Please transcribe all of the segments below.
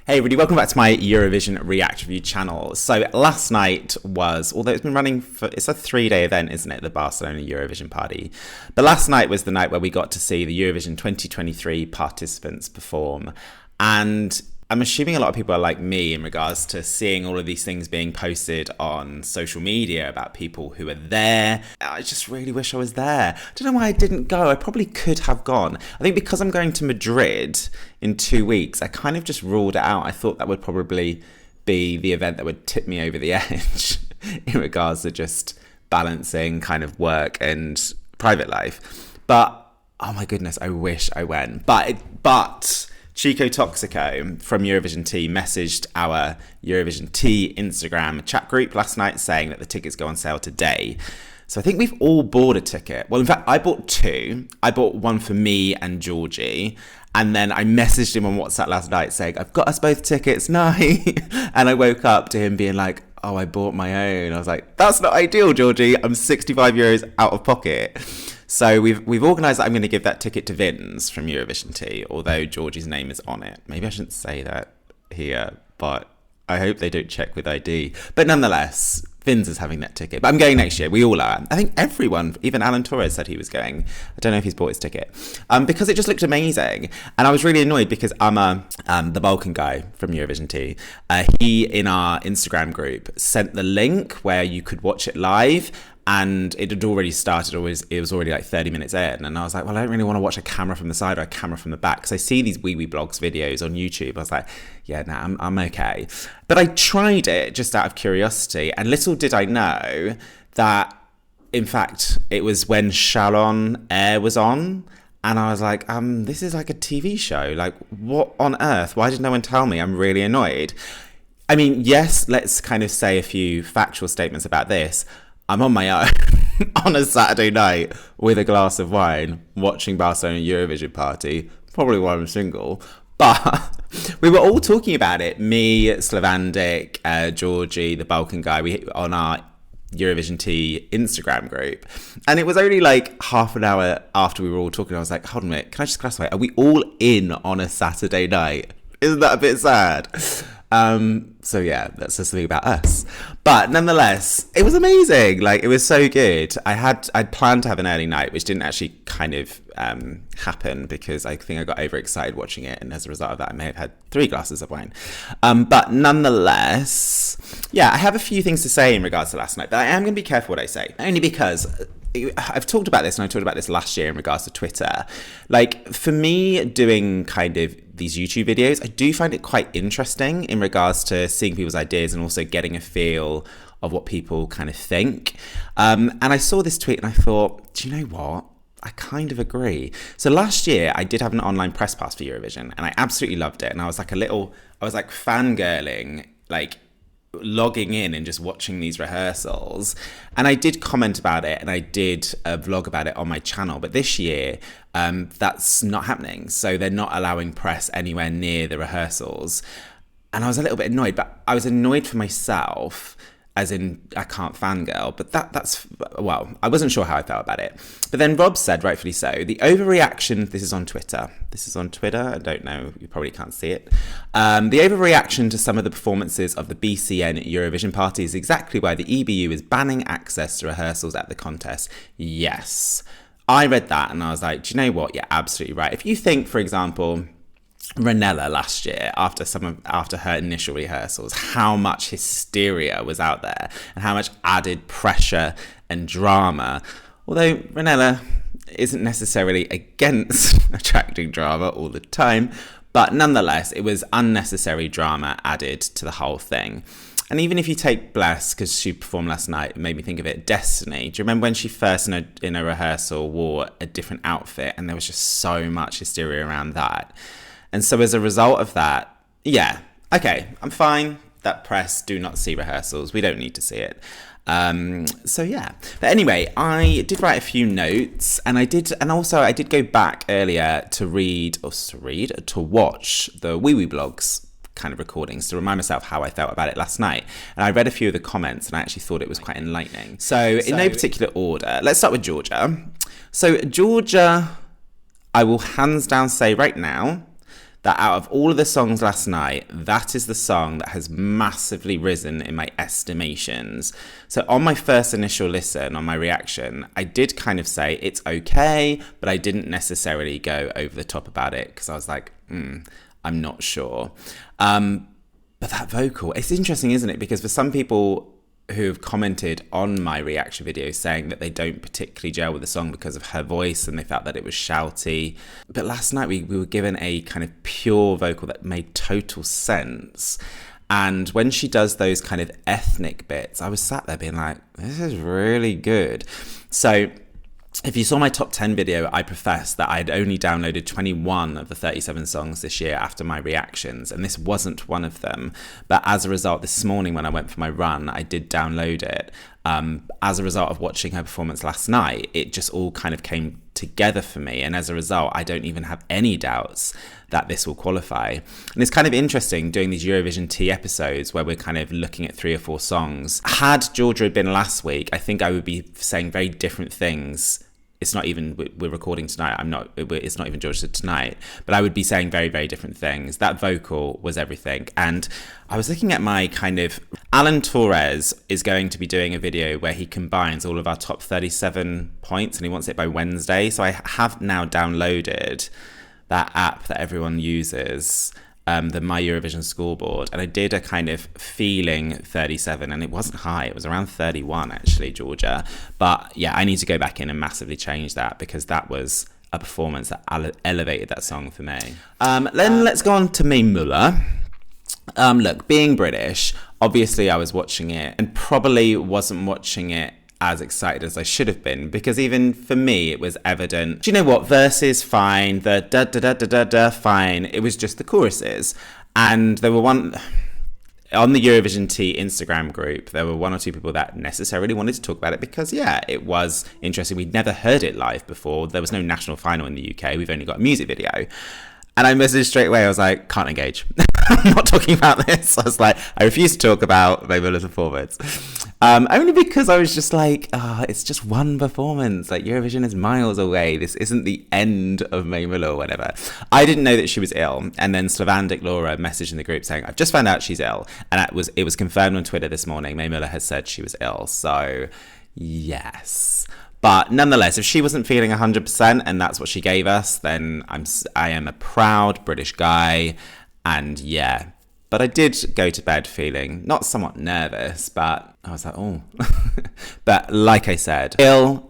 Hey everybody, welcome back to my Eurovision React Review channel. So last night was, although it's been running for, it's a 3-day event, isn't it? The Barcelona Eurovision Party. But last night was the night where we got to see the Eurovision 2023 participants perform. And I'm assuming a lot of people are like me in regards to seeing all of these things being posted on social media about people who are there. I just really wish I was there. I don't know why I didn't go. I probably could have gone. I think because I'm going to Madrid in 2 weeks, I kind of just ruled it out. I thought that would probably be the event that would tip me over the edge in regards to just balancing kind of work and private life. But, oh my goodness, I wish I went. But Chico Toxico from Eurovision Tea messaged our Eurovision Tea Instagram chat group last night saying that the tickets go on sale today. So I think we've all bought a ticket. Well, in fact, I bought two. I bought one for me and Georgie. And then I messaged him on WhatsApp last night saying, I've got us both tickets, night. And I woke up to him being like, oh, I bought my own. I was like, that's not ideal, Georgie. I'm 65 euros out of pocket. So we've organised that I'm going to give that ticket to Vince from Eurovision Tea, although Georgie's name is on it. Maybe I shouldn't say that here, but I hope they don't check with ID. But nonetheless, Vince is having that ticket. But I'm going next year. We all are. I think everyone, even Alan Torres said he was going. I don't know if he's bought his ticket. Because it just looked amazing. And I was really annoyed because I'm the Balkan guy from Eurovision Tea. He, in our Instagram group, sent the link where you could watch it live. And it had already started, it was already like 30 minutes in. And I was like, well, I don't really want to watch a camera from the side or a camera from the back. Because I see these wee blogs videos on YouTube. I was like, yeah, nah, I'm okay. But I tried it just out of curiosity. And little did I know that, in fact, it was when Chalon Air was on. And I was like, this is like a TV show. Like, what on earth? Why did no one tell me? I'm really annoyed. I mean, yes, let's kind of say a few factual statements about this. I'm on my own on a Saturday night with a glass of wine watching Barcelona Eurovision Party, probably while I'm single. But we were all talking about it. Me, Slavandic, Georgie, the Balkan guy, on our Eurovision Tea Instagram group. And it was only like half an hour after we were all talking, I was like, hold on a minute, can I just classify? Are we all in on a Saturday night? Isn't that a bit sad? So yeah, that's just something about us. But nonetheless, it was amazing. Like, it was so good. I'd planned to have an early night, which didn't actually kind of happen because I think I got overexcited watching it, and as a result of that, I may have had 3 glasses of wine. But nonetheless, yeah, I have a few things to say in regards to last night, but I am going to be careful what I say, only because I've talked about this, and I talked about this last year in regards to Twitter. Like, for me, doing kind of these YouTube videos, I do find it quite interesting in regards to seeing people's ideas and also getting a feel of what people kind of think. And I saw this tweet and I thought, do you know what? I kind of agree. So last year I did have an online press pass for Eurovision and I absolutely loved it. And I was like fangirling, like logging in and just watching these rehearsals. And I did comment about it and I did a vlog about it on my channel. But this year, that's not happening. So they're not allowing press anywhere near the rehearsals. And I was a little bit annoyed, but I was annoyed for myself, as in I can't fangirl, but that's, well, I wasn't sure how I felt about it. But then Rob said, rightfully so, the overreaction, this is on Twitter, I don't know, you probably can't see it. The overreaction to some of the performances of the BCN Eurovision Party is exactly why the EBU is banning access to rehearsals at the contest. Yes. I read that and I was like, do you know what? You're absolutely right. If you think, for example, Ranella last year, after her initial rehearsals, how much hysteria was out there and how much added pressure and drama. Although Ranella isn't necessarily against attracting drama all the time, but nonetheless, it was unnecessary drama added to the whole thing. And even if you take Bless, because she performed last night, it made me think of it, Destiny. Do you remember when she first in a rehearsal wore a different outfit and there was just so much hysteria around that? And so as a result of that, yeah, okay, I'm fine that press do not see rehearsals. We don't need to see it. So yeah, but anyway, I did write a few notes and I did go back earlier to watch the Wee blogs kind of recordings to remind myself how I felt about it last night. And I read a few of the comments and I actually thought it was quite enlightening. So in no particular order, let's start with Georgia. So Georgia, I will hands down say right now that out of all of the songs last night, that is the song that has massively risen in my estimations. So on my first initial listen, on my reaction, I did kind of say it's okay, but I didn't necessarily go over the top about it because I was like, I'm not sure. But that vocal, it's interesting, isn't it? Because for some people who've commented on my reaction video saying that they don't particularly gel with the song because of her voice and they felt that it was shouty. But last night we were given a kind of pure vocal that made total sense. And when she does those kind of ethnic bits, I was sat there being like, this is really good. So if you saw my top 10 video, I professed that I'd only downloaded 21 of the 37 songs this year after my reactions, and this wasn't one of them. But as a result, this morning when I went for my run, I did download it. As a result of watching her performance last night, it just all kind of came together for me. And as a result, I don't even have any doubts that this will qualify. And it's kind of interesting doing these Eurovision Tea episodes where we're kind of looking at 3 or 4 songs. Had Georgia been last week, I think I would be saying very different things. It's not even, we're recording tonight, it's not even Georgia tonight, but I would be saying very, very different things. That vocal was everything. And I was looking at my kind of, Alan Torres is going to be doing a video where he combines all of our top 37 points and he wants it by Wednesday. So I have now downloaded that app that everyone uses, the My Eurovision scoreboard, and I did a kind of feeling 37, and it wasn't high, it was around 31 actually, Georgia. But yeah, I need to go back in and massively change that because that was a performance that elevated that song for me. Then let's go on to Mae Miller. Look, being British, obviously I was watching it and probably wasn't watching it as excited as I should have been, because even for me it was evident, do you know what, verses fine, the da da da da da da fine, it was just the choruses. And there were on the Eurovision Tea Instagram group, there were 1 or 2 people that necessarily wanted to talk about it because yeah, it was interesting. We'd never heard it live before. There was no national final in the UK, we've only got a music video. And I messaged straight away, I was like, can't engage. I'm not talking about this. I was like, I refuse to talk about Mae Miller's performance. Only because I was just like, it's just one performance. Like, Eurovision is miles away. This isn't the end of Mae Miller or whatever. I didn't know that she was ill. And then Slavandic Laura messaged in the group saying, I've just found out she's ill. And it was confirmed on Twitter this morning. Mae Miller has said she was ill. So, yes. But nonetheless, if she wasn't feeling 100% and that's what she gave us, then I am a proud British guy. And yeah, but I did go to bed feeling not somewhat nervous, but I was like, oh. But like I said, ill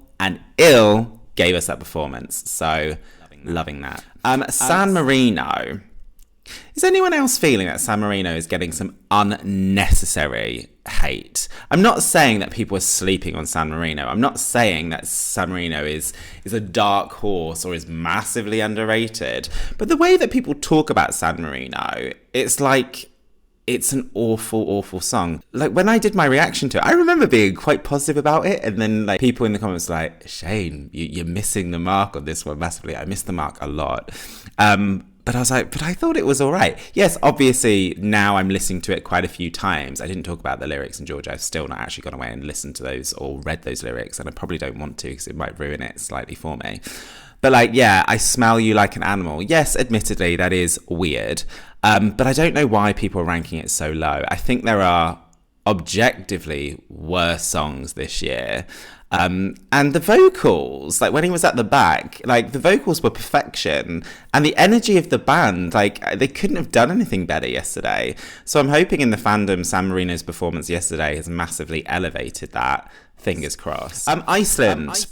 gave us that performance. So loving that. San Marino. Is anyone else feeling that San Marino is getting some unnecessary hate? I'm not saying that people are sleeping on San Marino. I'm not saying that San Marino is a dark horse or is massively underrated. But the way that people talk about San Marino, it's like it's an awful, awful song. Like, when I did my reaction to it, I remember being quite positive about it. And then, like, people in the comments were like, Shane, you're missing the mark on this one massively. I missed the mark a lot. But I was like, but I thought it was all right. Yes, obviously, now I'm listening to it quite a few times. I didn't talk about the lyrics in Georgia. I've still not actually gone away and listened to those or read those lyrics. And I probably don't want to because it might ruin it slightly for me. But like, yeah, I smell you like an animal. Yes, admittedly, that is weird. But I don't know why people are ranking it so low. I think there are objectively worse songs this year. And the vocals, like when he was at the back, like the vocals were perfection, and the energy of the band, like they couldn't have done anything better yesterday. So I'm hoping in the fandom, San Marino's performance yesterday has massively elevated that. Fingers crossed. Iceland.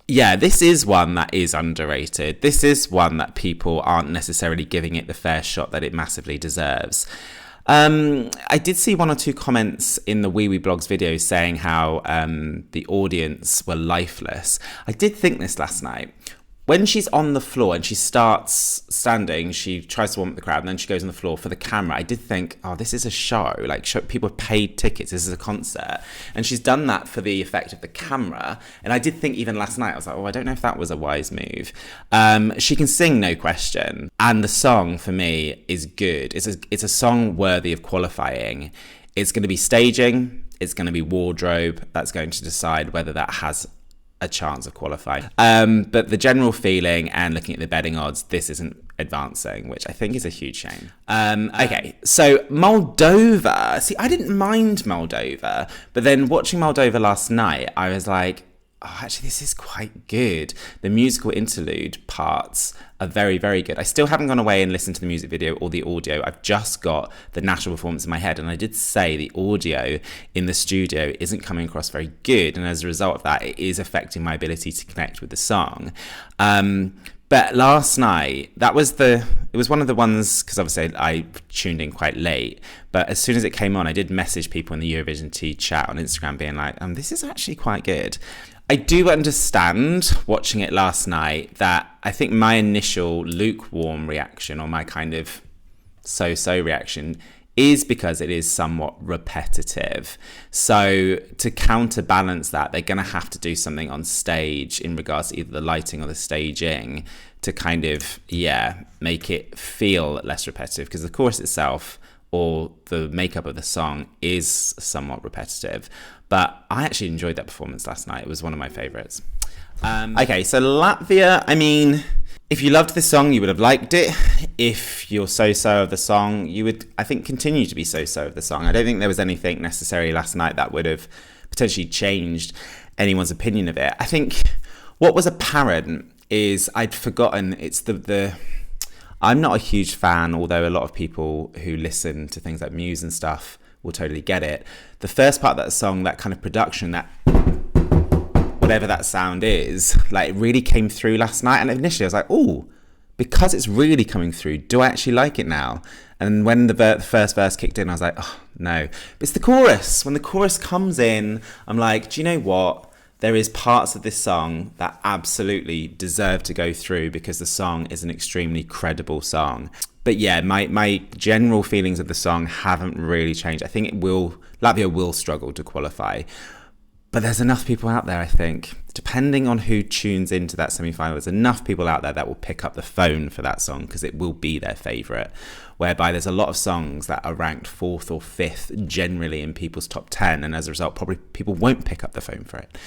Yeah, this is one that is underrated. This is one that people aren't necessarily giving it the fair shot that it massively deserves. I did see 1 or 2 comments in the Wee Wee Blogs video saying how the audience were lifeless. I did think this last night. When she's on the floor and she starts standing, she tries to warm up the crowd and then she goes on the floor for the camera. I did think, oh, this is a show. Like, people have paid tickets. This is a concert. And she's done that for the effect of the camera. And I did think even last night, I was like, oh, I don't know if that was a wise move. She can sing, no question. And the song, for me, is good. It's a song worthy of qualifying. It's going to be staging. It's going to be wardrobe. That's going to decide whether that has a chance of qualifying. But the general feeling and looking at the betting odds, this isn't advancing, which I think is a huge shame. Okay, so Moldova. See, I didn't mind Moldova, but then watching Moldova last night, I was like, oh, actually, this is quite good. The musical interlude parts are very, very good. I still haven't gone away and listened to the music video or the audio. I've just got the national performance in my head. And I did say the audio in the studio isn't coming across very good. And as a result of that, it is affecting my ability to connect with the song. But last night, it was one of the ones, because obviously I tuned in quite late, but as soon as it came on, I did message people in the Eurovision Tea chat on Instagram being like, this is actually quite good. I do understand, watching it last night, that I think my initial lukewarm reaction, or my kind of so-so reaction, is because it is somewhat repetitive. So to counterbalance that, they're going to have to do something on stage in regards to either the lighting or the staging to kind of, make it feel less repetitive, because the chorus itself or the makeup of the song is somewhat repetitive. But I actually enjoyed that performance last night. It was one of my favourites. Okay, so Latvia, I mean, if you loved this song, you would have liked it. If you're so-so of the song, you would, I think, continue to be so-so of the song. I don't think there was anything necessarily last night that would have potentially changed anyone's opinion of it. I think what was apparent is I'd forgotten, it's the I'm not a huge fan, although a lot of people who listen to things like Muse and stuff will totally get it. The first part of that song, that kind of production, that whatever that sound is, like, it really came through last night. And initially I was like, oh, because it's really coming through, do I actually like it now? And when the first verse kicked in, I was like, oh, no. But it's the chorus. When the chorus comes in, I'm like, do you know what? There is parts of this song that absolutely deserve to go through because the song is an extremely credible song. But yeah, my general feelings of the song haven't really changed. I think Latvia will struggle to qualify. But there's enough people out there, I think, depending on who tunes into that semi-final, there's enough people out there that will pick up the phone for that song because it will be their favourite. Whereby there's a lot of songs that are ranked 4th or 5th generally in people's top 10, and as a result, probably people won't pick up the phone for it.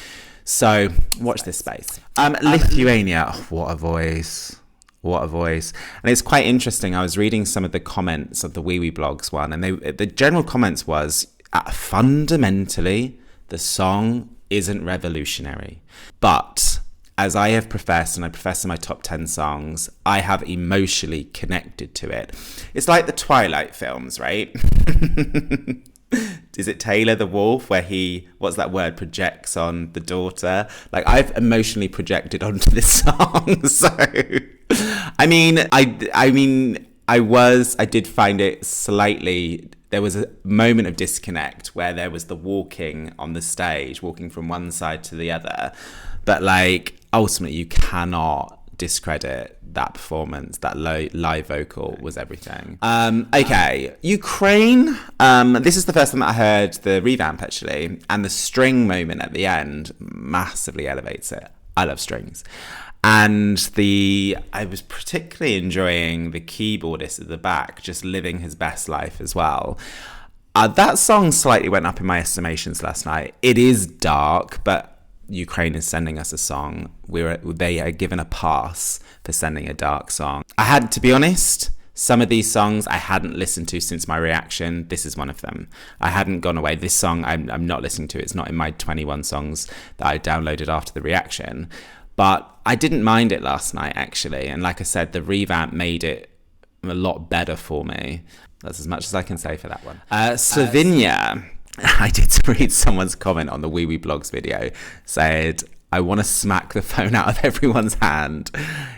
So watch this space. Lithuania, oh, what a voice. What a voice. And it's quite interesting. I was reading some of the comments of the Wee Wee Blogs one, and the general comments was, fundamentally, the song isn't revolutionary. But as I have professed, and I profess in my top 10 songs, I have emotionally connected to it. It's like the Twilight films, right? Is it Taylor the Wolf where he, what's that word, projects on the daughter? Like, I've emotionally projected onto this song. So, I did find it slightly, there was a moment of disconnect where there was the walking on the stage, walking from one side to the other. But like, ultimately, you cannot discredit that performance. That live vocal was everything. Okay, Ukraine. This is the first time that I heard the revamp, actually. And the string moment at the end massively elevates it. I love strings. And I was particularly enjoying the keyboardist at the back, just living his best life as well. That song slightly went up in my estimations last night. It is dark, but Ukraine is sending us a song. They are given a pass for sending a dark song. I had to be honest, some of these songs I hadn't listened to since my reaction. This is one of them. I hadn't gone away. This song I'm not listening to. It's not in my 21 songs that I downloaded after the reaction. But I didn't mind it last night, actually. And like I said, the revamp made it a lot better for me. That's as much as I can say for that one. Slovenia. I did read someone's comment on the Wee Wee Blogs video, said, I want to smack the phone out of everyone's hand.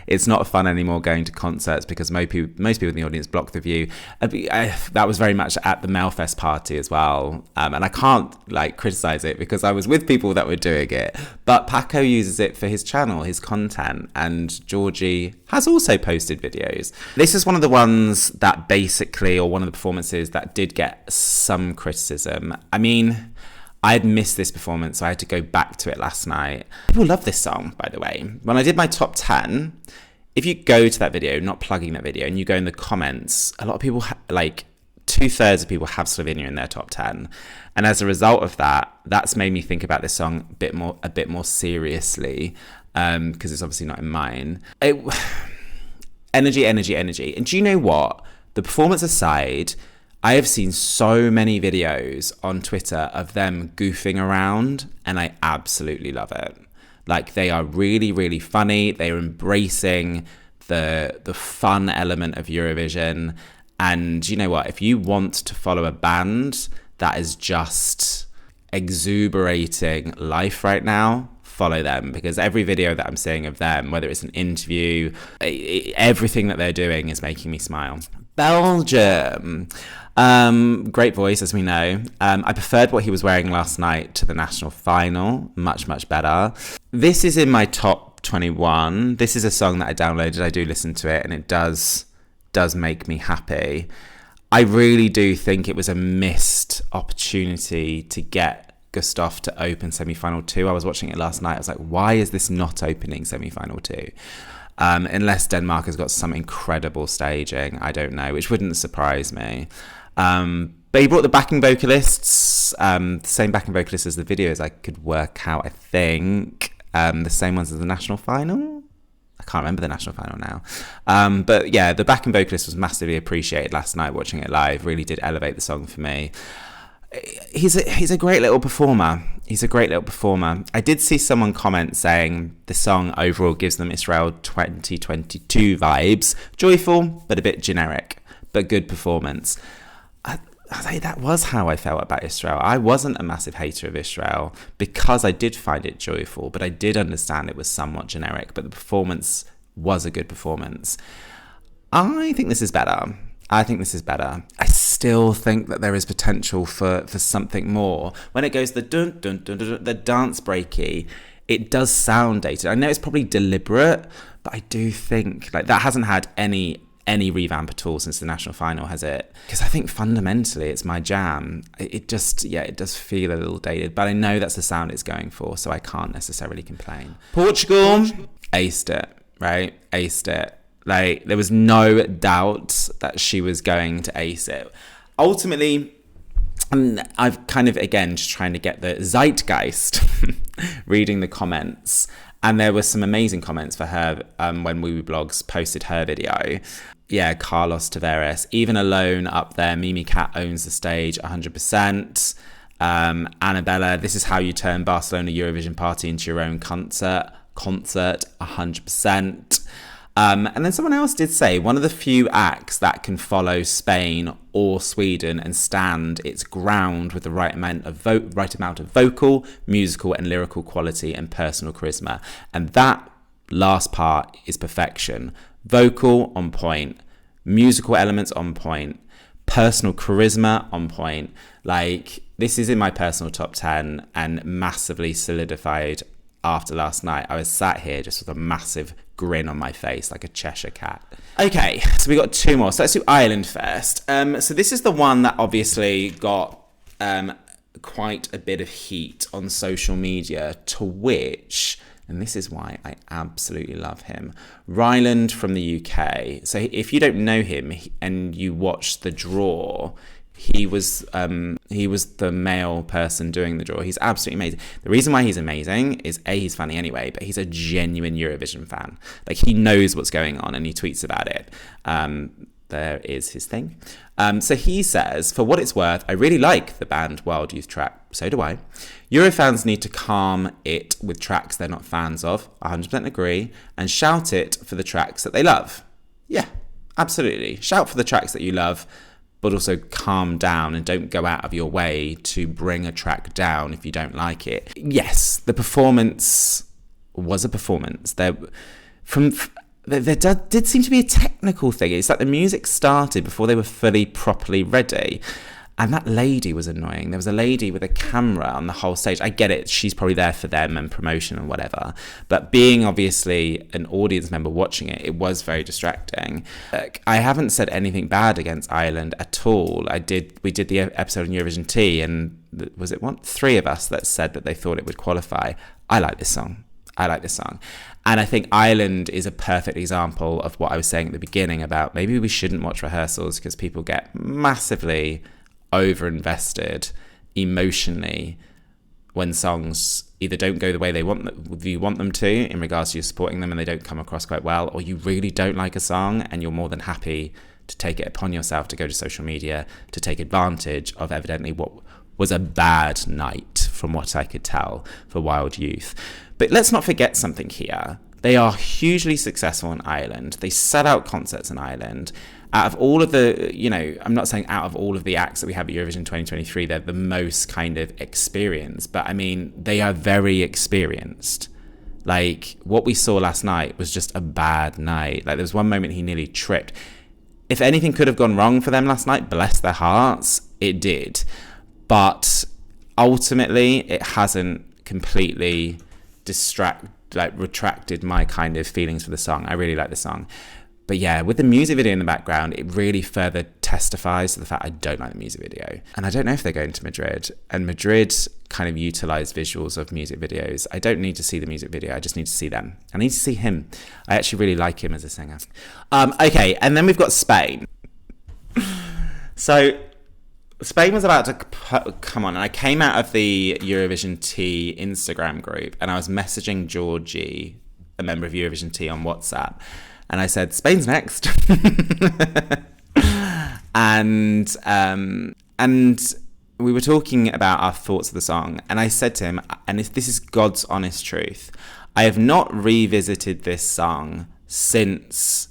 It's not fun anymore going to concerts because most people in the audience block the view. That was very much at the Mailfest party as well. And I can't criticize it because I was with people that were doing it. But Paco uses it for his channel, his content. And Georgie has also posted videos. This is one of the ones that basically, or one of the performances that did get some criticism. I mean, I had missed this performance, so I had to go back to it last night. People love this song, by the way. When I did my top 10, if you go to that video, not plugging that video, and you go in the comments, a lot of people 2/3 of people have Slovenia in their top 10. And as a result of that, that's made me think about this song a bit more seriously, because it's obviously not in mine. Energy. And do you know what? The performance aside, I have seen so many videos on Twitter of them goofing around, and I absolutely love it. Like, they are really, really funny. They are embracing the fun element of Eurovision. And you know what? If you want to follow a band that is just exuberating life right now, follow them, because every video that I'm seeing of them, whether it's an interview, everything that they're doing is making me smile. Belgium. Great voice, as we know. I preferred what he was wearing last night to the national final. Much, much better. This is in my top 21. This is a song that I downloaded. I do listen to it, and it does make me happy. I really do think it was a missed opportunity to get Gustaph to open semi-final 2. I was watching it last night. I was like, why is this not opening semi-final 2? Unless Denmark has got some incredible staging, I don't know, which wouldn't surprise me. But he brought the backing vocalists, the same backing vocalists as the videos I could work out, I think. The same ones as the national final. I can't remember the national final now. But yeah, the backing vocalist was massively appreciated last night watching it live. Really did elevate the song for me. He's a great little performer. I did see someone comment saying the song overall gives them Israel 2022 vibes. Joyful, but a bit generic, but good performance. I think that was how I felt about Israel. I wasn't a massive hater of Israel because I did find it joyful, but I did understand it was somewhat generic, but the performance was a good performance. I think this is better. I still think that there is potential for something more. When it goes the dun dun dun dun, the dance breaky, it does sound dated. I know it's probably deliberate, but I do think like that hasn't had any revamp at all since the national final, has it? Because I think fundamentally it's my jam. It does feel a little dated, but I know that's the sound it's going for, so I can't necessarily complain. Portugal aced it, right? Aced it. Like, there was no doubt that she was going to ace it. Ultimately, I've kind of, again, just trying to get the zeitgeist, reading the comments. And there were some amazing comments for her when Woo Woo Blogs posted her video. Yeah, Carlos Tavares, even alone up there, Mimicat owns the stage 100%. Annabella, this is how you turn Barcelona Eurovision Party into your own concert 100%. And then someone else did say one of the few acts that can follow Spain or Sweden and stand its ground with the right amount of vocal, musical and lyrical quality and personal charisma. And that last part is perfection. Vocal on point, musical elements on point, personal charisma on point. Like, this is in my personal top 10 and massively solidified after last night. I was sat here just with a massive grin on my face like a Cheshire cat. Okay, so we got two more. So let's do Ireland first. So this is the one that obviously got quite a bit of heat on social media, to which, and this is why I absolutely love him, Ryland from the UK. So if you don't know him and you watch the draw, he was the male person doing the draw. He's absolutely amazing. The reason why he's amazing is A, he's funny anyway, but he's a genuine Eurovision fan. Like, he knows what's going on and he tweets about it. There is his thing. So he says, for what it's worth, I really like the band Wild Youth track. So do I. Eurofans need to calm it with tracks they're not fans of. 100% agree. And shout it for the tracks that they love. Yeah, absolutely. Shout for the tracks that you love, but also calm down and don't go out of your way to bring a track down if you don't like it. Yes, the performance was a performance. There did seem to be a technical thing. It's like the music started before they were fully properly ready. And that lady was annoying. There was a lady with a camera on the whole stage. I get it. She's probably there for them and promotion and whatever. But being obviously an audience member watching it, it was very distracting. I haven't said anything bad against Ireland at all. We did the episode on Eurovision Tea, and was it 3 of us that said that they thought it would qualify. I like this song. I like this song. And I think Ireland is a perfect example of what I was saying at the beginning about maybe we shouldn't watch rehearsals because people get massively over-invested emotionally when songs either don't go the way you want them to in regards to you supporting them and they don't come across quite well, or you really don't like a song and you're more than happy to take it upon yourself to go to social media to take advantage of evidently what was a bad night, from what I could tell, for Wild Youth. But let's not forget something here. They are hugely successful in Ireland. They sell out concerts in Ireland. Out of all of the, I'm not saying out of all of the acts that we have at Eurovision 2023, they're the most kind of experienced. But I mean, they are very experienced. Like, what we saw last night was just a bad night. Like, there was one moment he nearly tripped. If anything could have gone wrong for them last night, bless their hearts, it did. But ultimately, it hasn't completely retracted my kind of feelings for the song. I really like the song. But yeah, with the music video in the background, it really further testifies to the fact I don't like the music video. And I don't know if they're going to Madrid. And Madrid kind of utilised visuals of music videos. I don't need to see the music video. I just need to see them. I need to see him. I actually really like him as a singer. Okay, and then we've got Spain. So Spain was about to come on, and I came out of the Eurovision T Instagram group, and I was messaging Georgie, a member of Eurovision T, on WhatsApp, and I said, Spain's next. and we were talking about our thoughts of the song, and I said to him, and this is God's honest truth, I have not revisited this song since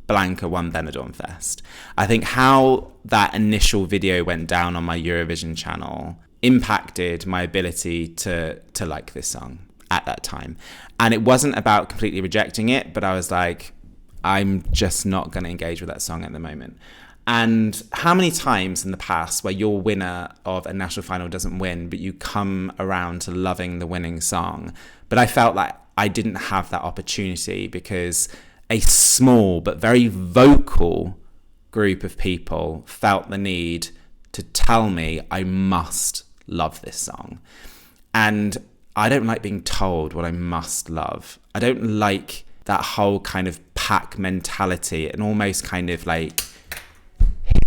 Blanca won Benidorm Fest. I think how that initial video went down on my Eurovision channel impacted my ability to like this song at that time. And it wasn't about completely rejecting it, but I was like, I'm just not going to engage with that song at the moment. And how many times in the past where your winner of a national final doesn't win, but you come around to loving the winning song? But I felt like I didn't have that opportunity because a small but very vocal group of people felt the need to tell me I must love this song. And I don't like being told what I must love. I don't like that whole kind of pack mentality and almost kind of like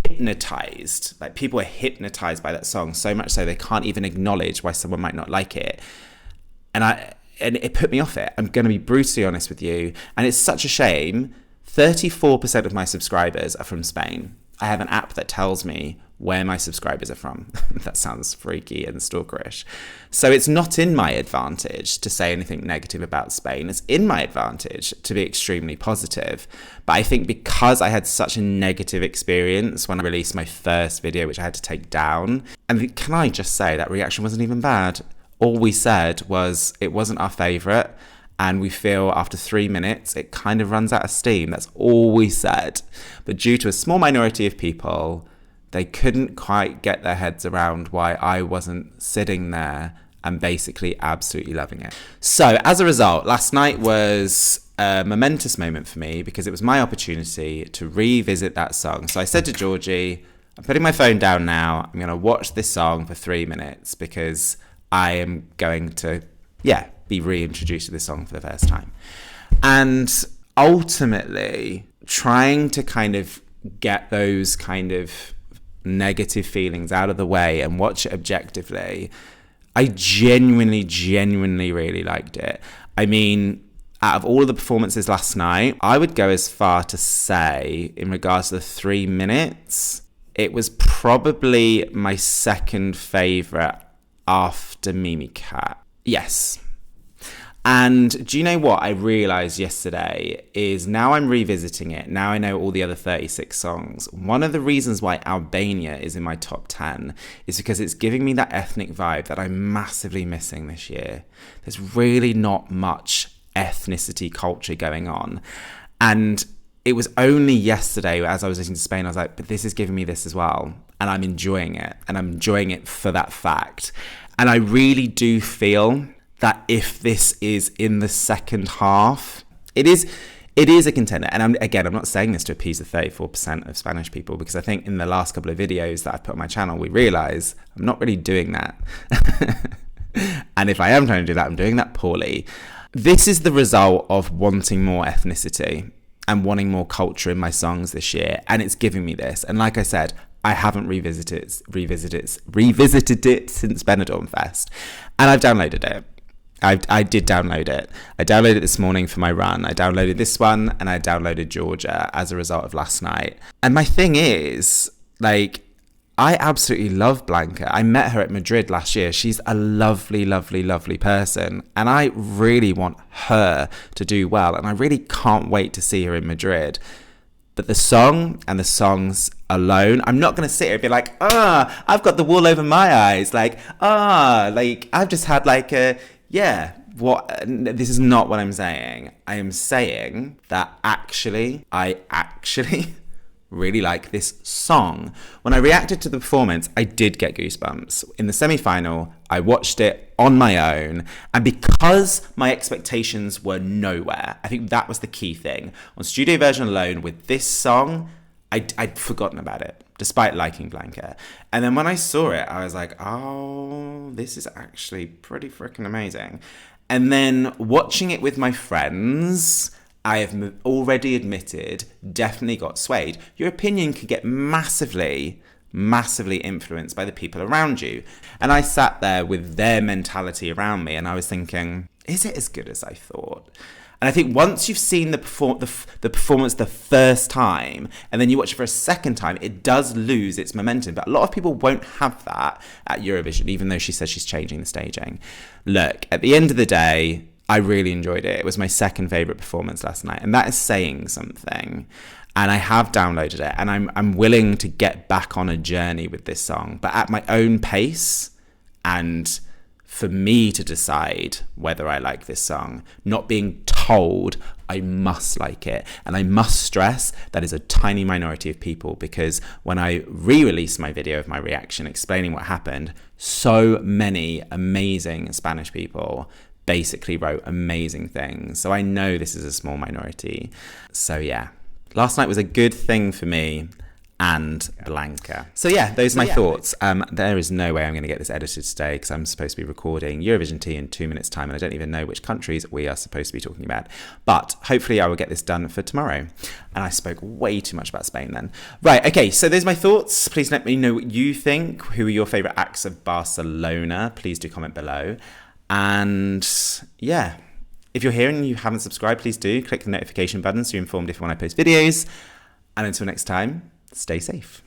hypnotized. Like, people are hypnotized by that song so much so they can't even acknowledge why someone might not like it. And it put me off it. I'm going to be brutally honest with you. And it's such a shame. 34% of my subscribers are from Spain. I have an app that tells me where my subscribers are from. That sounds freaky and stalkerish. So it's not in my advantage to say anything negative about Spain. It's in my advantage to be extremely positive. But I think because I had such a negative experience when I released my first video, which I had to take down, and can I just say that reaction wasn't even bad. All we said was it wasn't our favourite, and we feel after 3 minutes it kind of runs out of steam. That's all we said. But due to a small minority of people, they couldn't quite get their heads around why I wasn't sitting there and basically absolutely loving it. So as a result, last night was a momentous moment for me because it was my opportunity to revisit that song. So I said to Georgie, I'm putting my phone down now. I'm going to watch this song for 3 minutes because I am going to, be reintroduced to this song for the first time. And ultimately, trying to kind of get those kind of negative feelings out of the way and watch it objectively, I genuinely really liked it. I mean, out of all of the performances last night, I would go as far to say, in regards to the 3 minutes, it was probably my second favourite after Mimicat. Yes. And do you know what I realised yesterday is now I'm revisiting it. Now I know all the other 36 songs. One of the reasons why Albania is in my top 10 is because it's giving me that ethnic vibe that I'm massively missing this year. There's really not much ethnicity culture going on. And it was only yesterday as I was listening to Spain, I was like, but this is giving me this as well. And I'm enjoying it. And I'm enjoying it for that fact. And I really do feel that if this is in the second half, it is a contender. And I'm not saying this to appease the 34% of Spanish people, because I think in the last couple of videos that I've put on my channel, we realise I'm not really doing that. And if I am trying to do that, I'm doing that poorly. This is the result of wanting more ethnicity and wanting more culture in my songs this year, and it's giving me this. And like I said, I haven't revisited it since Benidorm Fest, and I've downloaded it. I did download it. I downloaded it this morning for my run. I downloaded this one, and I downloaded Georgia as a result of last night. And my thing is, like, I absolutely love Blanca. I met her at Madrid last year. She's a lovely, lovely, lovely person. And I really want her to do well. And I really can't wait to see her in Madrid. But the song and the songs alone, I'm not going to sit here and be like, I've got the wool over my eyes. Like, I've just had like a, this is not what I'm saying. I am saying that I actually really like this song. When I reacted to the performance, I did get goosebumps. In the semi-final, I watched it on my own, and because my expectations were nowhere, I think that was the key thing. On studio version alone, with this song, I'd forgotten about it, despite liking Blanca. And then when I saw it, I was like, oh, this is actually pretty freaking amazing. And then watching it with my friends, I have already admitted, definitely got swayed. Your opinion could get massively, massively influenced by the people around you. And I sat there with their mentality around me, and I was thinking, is it as good as I thought? And I think once you've seen the performance the first time, and then you watch it for a second time, it does lose its momentum. But a lot of people won't have that at Eurovision, even though she says she's changing the staging. Look, at the end of the day, I really enjoyed it. It was my second favourite performance last night, and that is saying something. And I have downloaded it, and I'm willing to get back on a journey with this song, but at my own pace, and for me to decide whether I like this song, not being told I must like it. And I must stress that is a tiny minority of people, because when I re-released my video of my reaction explaining what happened, so many amazing Spanish people basically wrote amazing things. So I know this is a small minority. So yeah, last night was a good thing for me and Blanca. So yeah, those are my thoughts. There is no way I'm going to get this edited today, because I'm supposed to be recording Eurovision Tea in 2 minutes time, and I don't even know which countries we are supposed to be talking about. But hopefully I will get this done for tomorrow. And I spoke way too much about Spain then. Right, okay, so those are my thoughts. Please let me know what you think. Who are your favourite acts of Barcelona? Please do comment below. And yeah, if you're here and you haven't subscribed, please do click the notification button so you're informed if and when I post videos. And until next time, stay safe.